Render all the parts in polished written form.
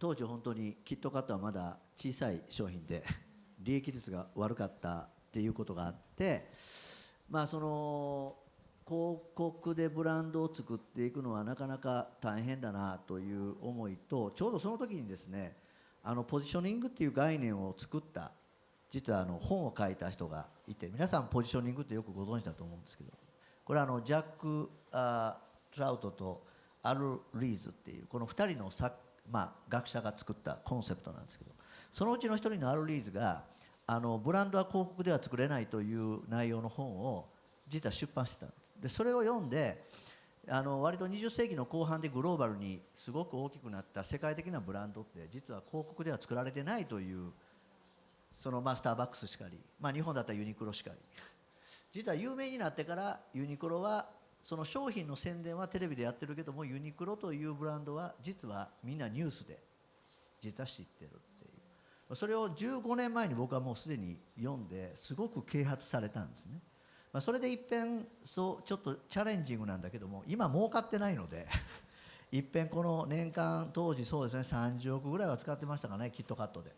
当時本当にキットカットはまだ小さい商品で利益率が悪かったっていうことがあって、その広告でブランドを作っていくのはなかなか大変だなという思いと、ちょうどその時にですね、ポジショニングっていう概念を作った実は本を書いた人がいて、皆さんポジショニングってよくご存知だと思うんですけど、これはジャック・トラウトとアル・リーズっていうこの2人の学者が作ったコンセプトなんですけど、そのうちの1人のアル・リーズがブランドは広告では作れないという内容の本を実は出版してたんです。でそれを読んで割と20世紀の後半でグローバルにすごく大きくなった世界的なブランドって実は広告では作られてないという、そのスターバックスしかり、日本だったらユニクロしかり、実は有名になってからユニクロはその商品の宣伝はテレビでやってるけども、ユニクロというブランドは実はみんなニュースで実は知ってるっていう、それを15年前に僕はもうすでに読んですごく啓発されたんですね。それで一遍ちょっとチャレンジングなんだけども、今儲かってないので一遍この年間当時そうですね30億ぐらいは使ってましたかね、キットカットで。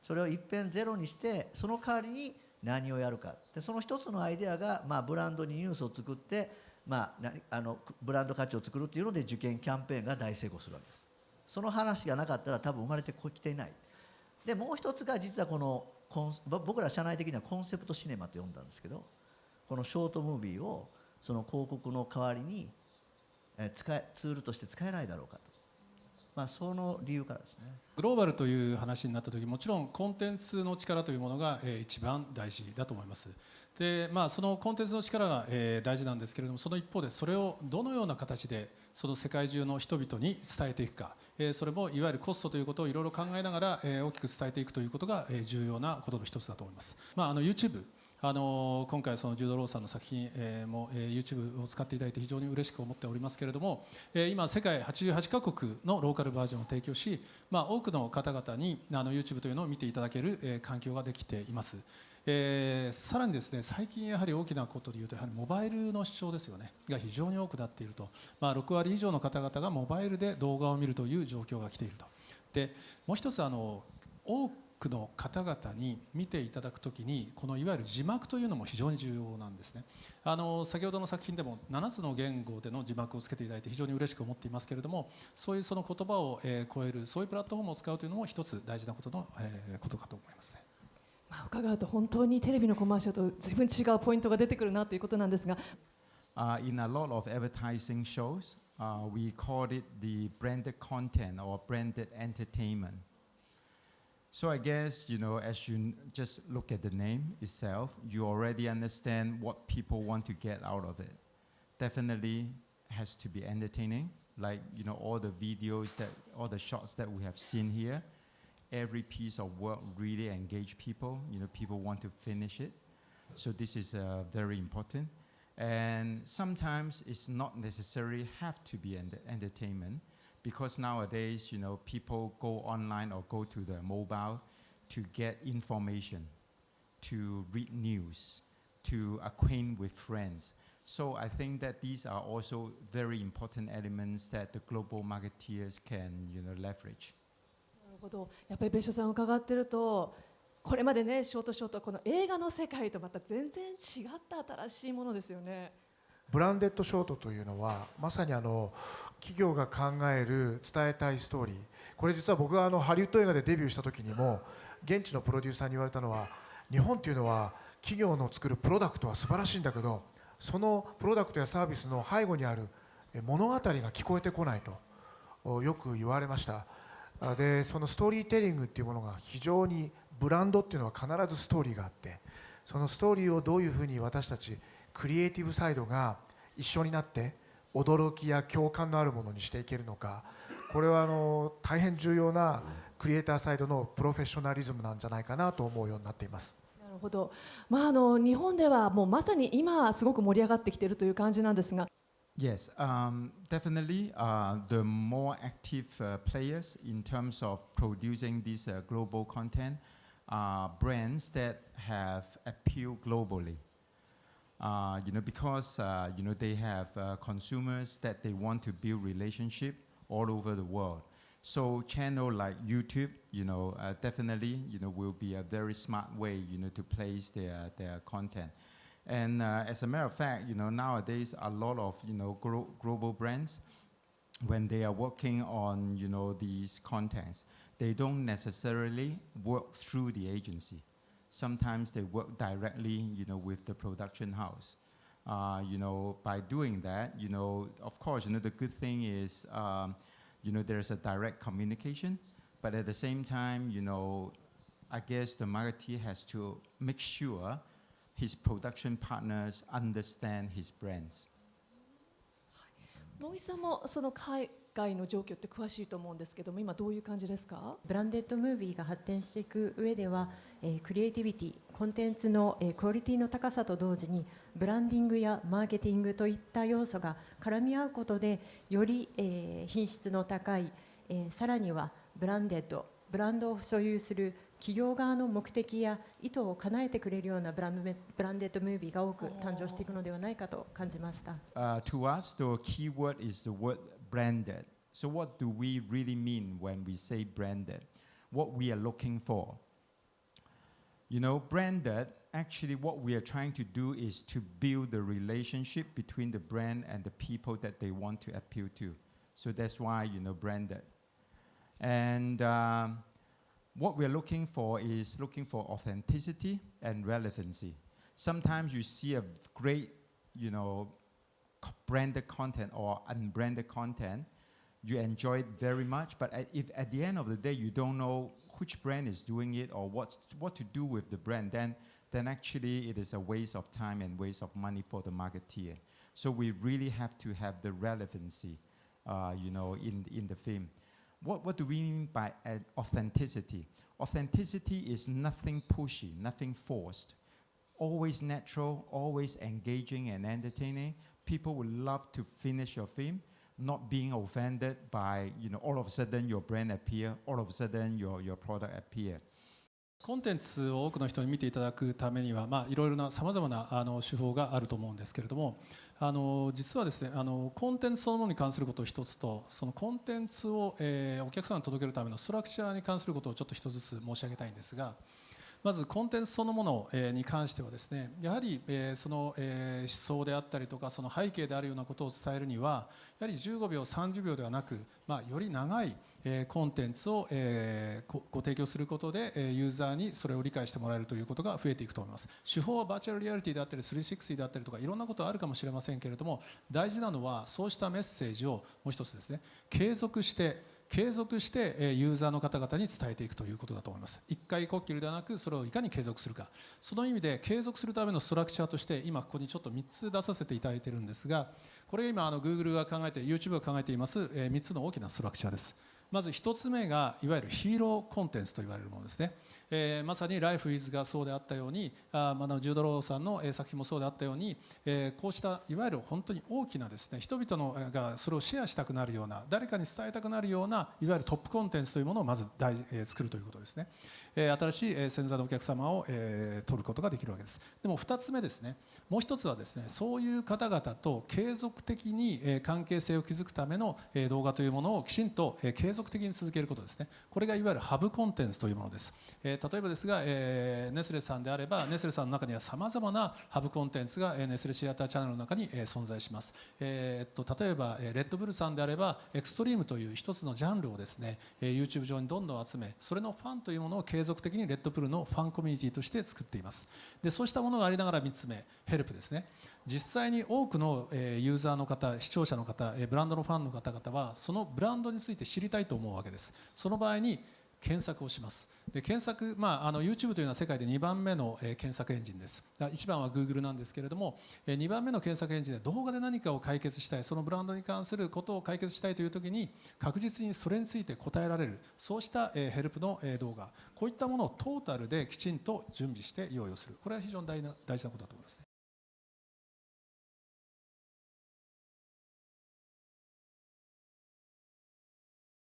それを一遍ゼロにして、その代わりに何をやるかで、その一つのアイデアが、ブランドにニュースを作って、ブランド価値を作るっていうので受験キャンペーンが大成功するわけです。その話がなかったら多分生まれてきていない。でもう一つが実はこの僕ら社内的にはコンセプトシネマと呼んだんですけど、このショートムービーをその広告の代わりにツールとして使えないだろうかと、その理由からですね。グローバルという話になった時、もちろんコンテンツの力というものが一番大事だと思います。でそのコンテンツの力が大事なんですけれども、その一方でそれをどのような形でその世界中の人々に伝えていくか、それもいわゆるコストということをいろいろ考えながら大きく伝えていくということが重要なことの一つだと思います。YouTube、今回そのジュード・ローさんの作品も YouTube を使っていただいて非常に嬉しく思っておりますけれども、今世界88カ国のローカルバージョンを提供し、多くの方々にYouTube というのを見ていただける環境ができています。さらにですね、最近やはり大きなことでいうと、やはりモバイルの視聴ですよねが非常に多くなっていると、6割以上の方々がモバイルで動画を見るという状況が来ていると。でもう一つ多くの方々に見ていただくときに、このいわゆる字幕というのも非常に重要なんですね。先ほどの作品でも7つの言語での字幕をつけていただいて非常に嬉しく思っていますけれども、そういうその言葉を超えるそういうプラットフォームを使うというのも一つ大事なことかと思いますね。伺うと本当にテレビのコマーシャルと随分違うポイントが出てくるなということなんですが、In a lot of advertising shows, we call it the branded content or branded entertainment. So I guess, as you just look at the name itself, you already understand what people want to get out of it. Definitely has to be entertaining, like, all the videos all the shots that we have seen here, every piece of work really engage people, people want to finish it. So this is very important. And sometimes it's not necessarily have to be entertainment, because nowadays, people go online or go to the mobile to get information, to read news, to acquaint with friends. So I think that these are also very important elements that the global marketeers can, leverage. なるほど。やっぱり別所さんを伺ってると、これまでねショートこの映画の世界とまた全然違った新しいものですよね。ブランデッドショートというのはまさに企業が考える伝えたいストーリー、これ実は僕がハリウッド映画でデビューした時にも現地のプロデューサーに言われたのは、日本っていうのは企業の作るプロダクトは素晴らしいんだけど、そのプロダクトやサービスの背後にある物語が聞こえてこないとよく言われました。でそのストーリーテリングっていうものが非常に、ブランドっていうのは必ずストーリーがあって、そのストーリーをどういうふうに私たちクリエイティブサイドが一緒になって驚きや共感のあるものにしていけるのか、これは大変重要なクリエイターサイドのプロフェッショナリズムなんじゃないかなと思うようになっています。なるほど。日本ではもうまさに今すごく盛り上がってきているという感じなんですが。Yes, definitely. The more active players in terms of producing this global content are brands that have appeal globally. Because they have consumers that they want to build relationship all over the world. So channel like YouTube, definitely, will be a very smart way, to place their content. And as a matter of fact, nowadays a lot of, global brands, when they are working on, these contents, they don't necessarily work through the agency. Sometimes they work directly, with the production house. By doing that, of course, the good thing is, there's a direct communication, but at the same time, I guess the marketer has to make sure his production partners understand his brands. 野木さんもその海外の状況って詳しいと思うんですけども、今どういう感じですか？ブランデッドムービーが発展していく上では、クリエイティビティ、コンテンツの、クオリティの高さと同時にブランディングやマーケティングといった要素が絡み合うことでより、品質の高い、さらにはブランドを所有する企業側の目的や意図を叶えてくれるようなブランデッドムービーが多く誕生していくのではないかと感じました。To us, the key word is the word branded. So what do we really mean when we say branded? What we are looking for? Branded, actually what we are trying to do is to build the relationship between the brand and the people that they want to appeal to. So that's why, branded. And what we're looking for is looking for authenticity and relevancy. Sometimes you see a great, branded content or unbranded content, you enjoy it very much, but if at the end of the day you don't know which brand is doing it or what to do with the brand, then actually it is a waste of time and waste of money for the marketeer. So we really have to have the relevancy, in the film. What do we mean by authenticity? Authenticity is nothing pushy, nothing forced. Always natural, always engaging and entertaining. People would love to finish your film, not being offended by, all of a sudden your brand appear, all of a sudden your product appear. コンテンツを多くの人に見ていただくためには、いろいろなさまざまな手法があると思うんですけれども、実はですね、コンテンツそのものに関することを一つと、そのコンテンツを、お客様に届けるためのストラクチャーに関することをちょっと一つずつ申し上げたいんですが、まずコンテンツそのものに関してはですね、やはりその思想であったりとかその背景であるようなことを伝えるにはやはり15秒30秒ではなく、より長いコンテンツをご提供することでユーザーにそれを理解してもらえるということが増えていくと思います。手法はバーチャルリアリティであったり360であったりとかいろんなことあるかもしれませんけれども、大事なのはそうしたメッセージをもう一つですね、継続してユーザーの方々に伝えていくということだと思います。一回こっきりではなくそれをいかに継続するか、その意味で継続するためのストラクチャーとして今ここにちょっと3つ出させていただいているんですが、これ今Google が考えて YouTube が考えています3つの大きなストラクチャーです。まず1つ目がいわゆるヒーローコンテンツと言われるものですね。まさに Life is がそうであったように、ジュード・ローさんの作品もそうであったように、こうしたいわゆる本当に大きなですね、人々がそれをシェアしたくなるような、誰かに伝えたくなるようないわゆるトップコンテンツというものをまず作るということですね。新しい潜在のお客様を取ることができるわけです。でも2つ目ですね、もう一つはですね、そういう方々と継続的に関係性を築くための動画というものをきちんと継続的に続けることですね。これがいわゆるハブコンテンツというものです。例えばですが、ネスレさんであればネスレさんの中にはさまざまなハブコンテンツがネスレシアターチャンネルの中に存在します。例えばレッドブルさんであればエクストリームという一つのジャンルをですね YouTube 上にどんどん集め、それのファンというものを継続的にレッドブルのファンコミュニティとして作っています。でそうしたものがありながら3つ目、ヘルプですね。実際に多くのユーザーの方、視聴者の方、ブランドのファンの方々はそのブランドについて知りたいと思うわけです。その場合に検索をします。で検索、YouTube というのは世界で2番目の検索エンジンです。1番は Google なんですけれども、2番目の検索エンジンで動画で何かを解決したい、そのブランドに関することを解決したいというときに確実にそれについて答えられる、そうしたヘルプの動画、こういったものをトータルできちんと準備して用意をする、これは非常に大事なことだと思います。